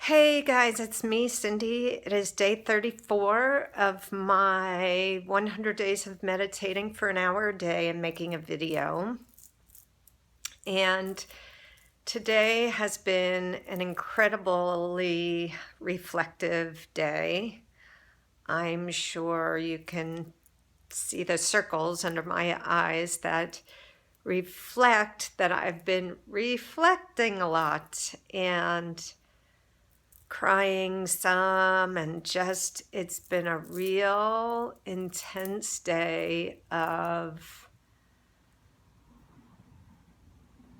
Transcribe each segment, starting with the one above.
Hey guys, it's me, Cindy. It is day 34 of my 100 days of meditating for an hour a day and making a video. And today has been an incredibly reflective day. I'm sure you can see the circles under my eyes that reflect that I've been reflecting a lot and crying some, and just it's been a real intense day of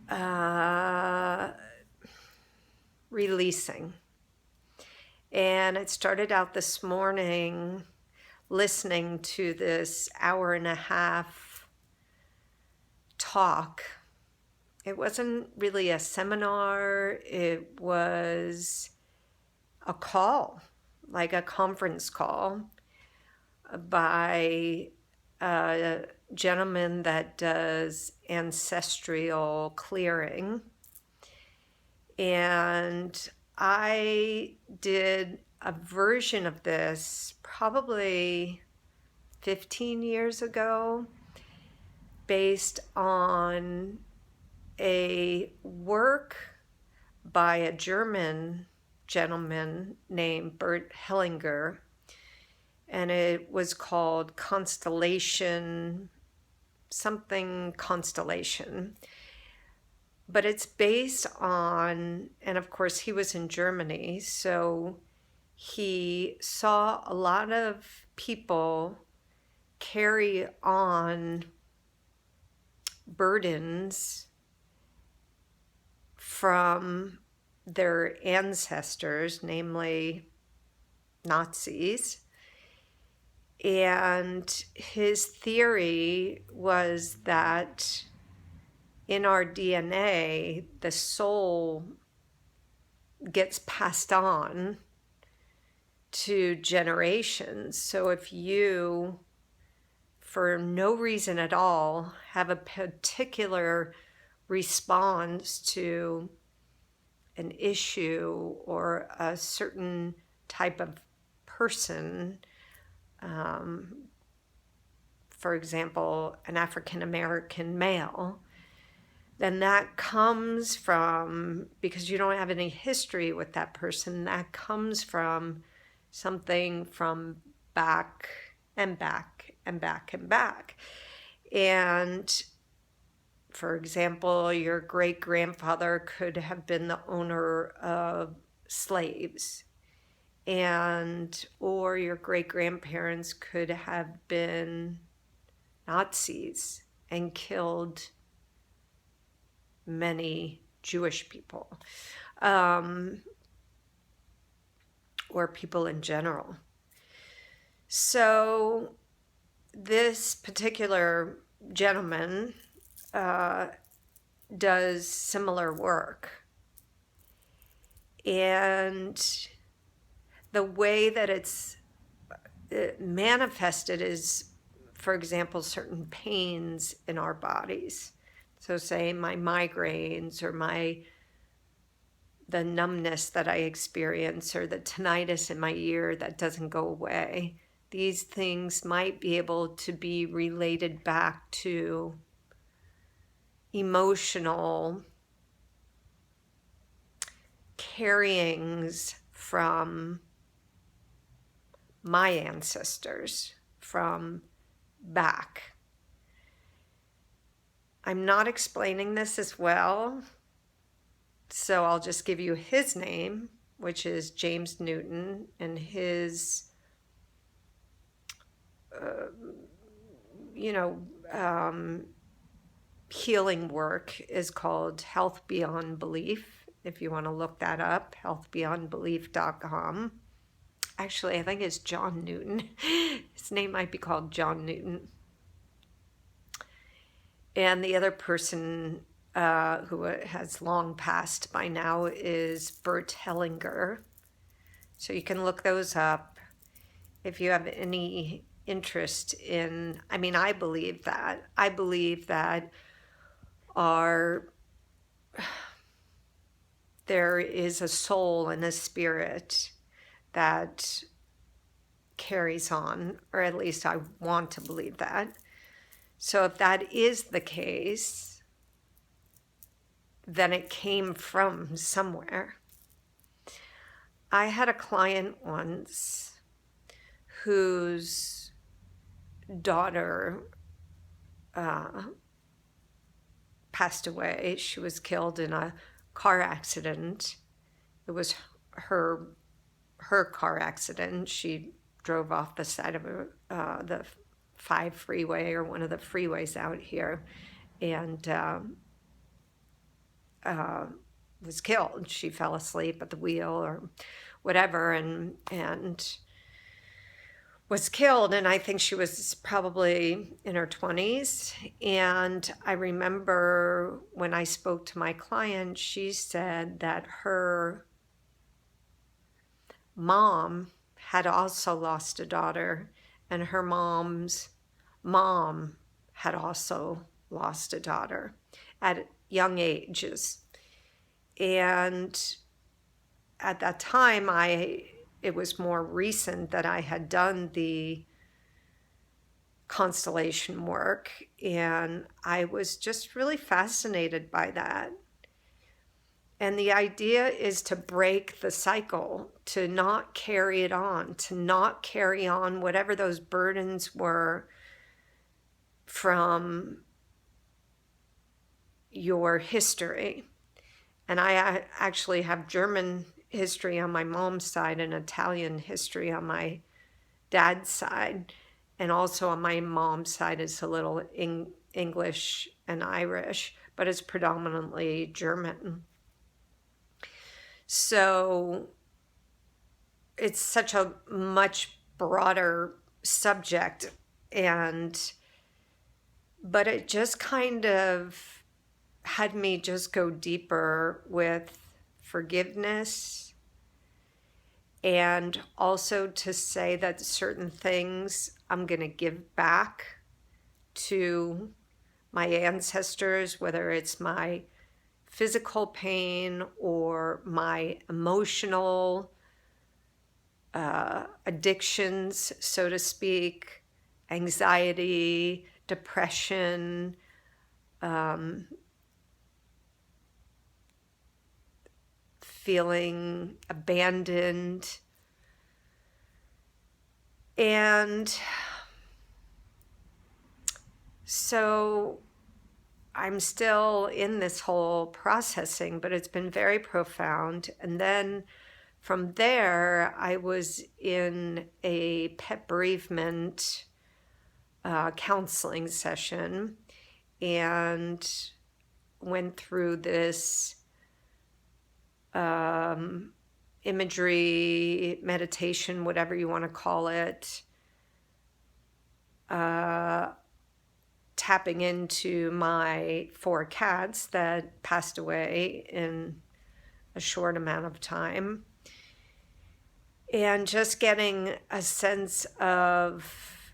uh, releasing. And it started out this morning listening to this hour and a half talk. It wasn't really a seminar, it was a call, like a conference call by a gentleman that does ancestral clearing. And I did a version of this probably 15 years ago based on a work by a German gentleman named Bert Hellinger, and it was called Constellation, something Constellation. But it's based on, and of course he was in Germany, so he saw a lot of people carry on burdens from their ancestors, namely Nazis. And his theory was that in our DNA, the soul gets passed on to generations. So if you, for no reason at all, have a particular response to an issue or a certain type of person, for example, an African American male, then that comes from, because you don't have any history with that person, that comes from something from back and back and back and back. And for example, your great grandfather could have been the owner of slaves, and or your great grandparents could have been Nazis and killed many Jewish people, or people in general. So this particular gentleman does similar work. And the way that it's manifested is, for example, certain pains in our bodies. So say my migraines or the numbness that I experience or the tinnitus in my ear that doesn't go away. These things might be able to be related back to emotional carryings from my ancestors from back. I'm not explaining this as well, so I'll just give you his name, which is James Newton, and his healing work is called Health Beyond Belief. If you want to look that up, healthbeyondbelief.com. Actually, I think it's John Newton. His name might be called John Newton. And the other person who has long passed by now is Bert Hellinger. So you can look those up if you have any interest in, I believe that. I believe that our there is a soul and a spirit that carries on, or at least I want to believe that. So if that is the case, then it came from somewhere. I had a client once whose daughter passed away. She was killed in a car accident. It was her car accident. She drove off the side of the 5 freeway, or one of the freeways out here, and was killed. She fell asleep at the wheel or whatever, and was killed. And I think she was probably in her 20s. And I remember when I spoke to my client, she said that her mom had also lost a daughter, and her mom's mom had also lost a daughter at young ages. And at that time, it was more recent that I had done the constellation work, and I was just really fascinated by that. And the idea is to break the cycle, to not carry it on, to not carry on whatever those burdens were from your history. And I actually have German history on my mom's side and Italian history on my dad's side. And also on my mom's side is a little English and Irish, but it's predominantly German. So it's such a much broader subject, but it just kind of had me just go deeper with forgiveness, and also to say that certain things I'm going to give back to my ancestors, whether it's my physical pain or my emotional addictions, so to speak, anxiety, depression, feeling abandoned. And so I'm still in this whole processing, but it's been very profound. And then from there, I was in a pet bereavement counseling session and went through this imagery, meditation, whatever you want to call it, tapping into my 4 cats that passed away in a short amount of time, and just getting a sense of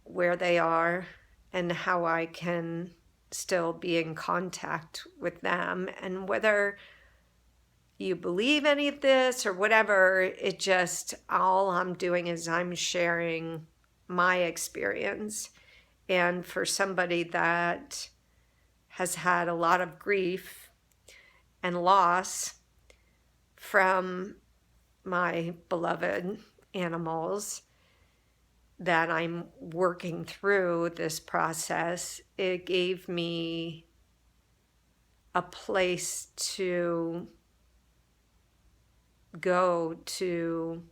where they are and how I can still be in contact with them. And whether you believe any of this or whatever, it just, all I'm doing is I'm sharing my experience. And for somebody that has had a lot of grief and loss from my beloved animals that I'm working through this process, it gave me a place to go to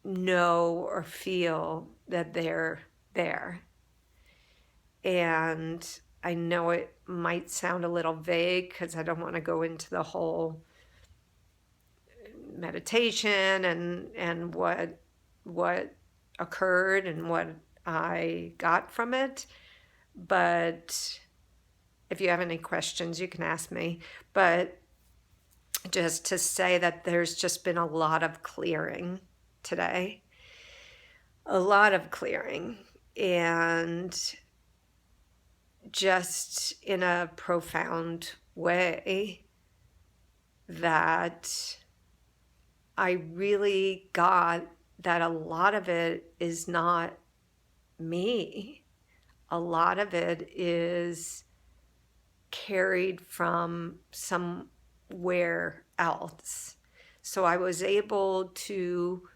know or feel that they're there. And I know it might sound a little vague because I don't want to go into the whole meditation and what occurred and what I got from it. But if you have any questions, you can ask me. But just to say that there's just been a lot of clearing today. A lot of clearing. And just in a profound way that I really got that a lot of it is not me. A lot of it is carried from somewhere else. So I was able to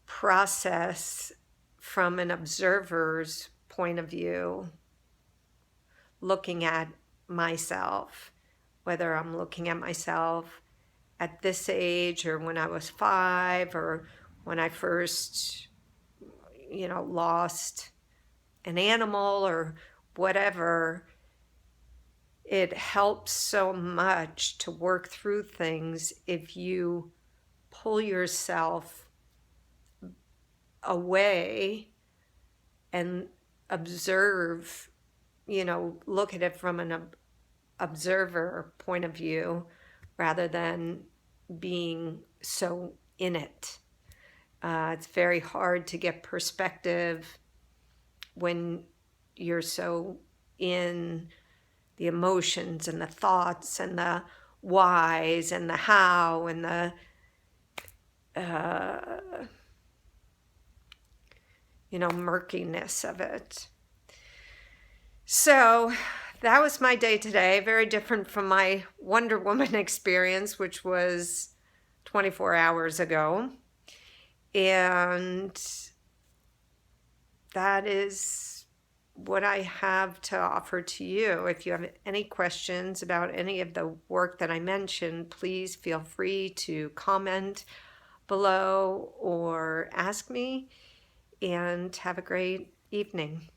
process from an observer's point of view, looking at myself, whether I'm looking at myself at this age or when I was 5 or when I first, lost an animal or whatever. It helps so much to work through things if you pull yourself away and observe, look at it from an observer point of view rather than being so in it. It's very hard to get perspective when you're so in the emotions and the thoughts and the whys and the how and the murkiness of it. So that was my day today. Very different from my Wonder Woman experience, which was 24 hours ago. And that is what I have to offer to you. If you have any questions about any of the work that I mentioned, please feel free to comment below or ask me. And have a great evening.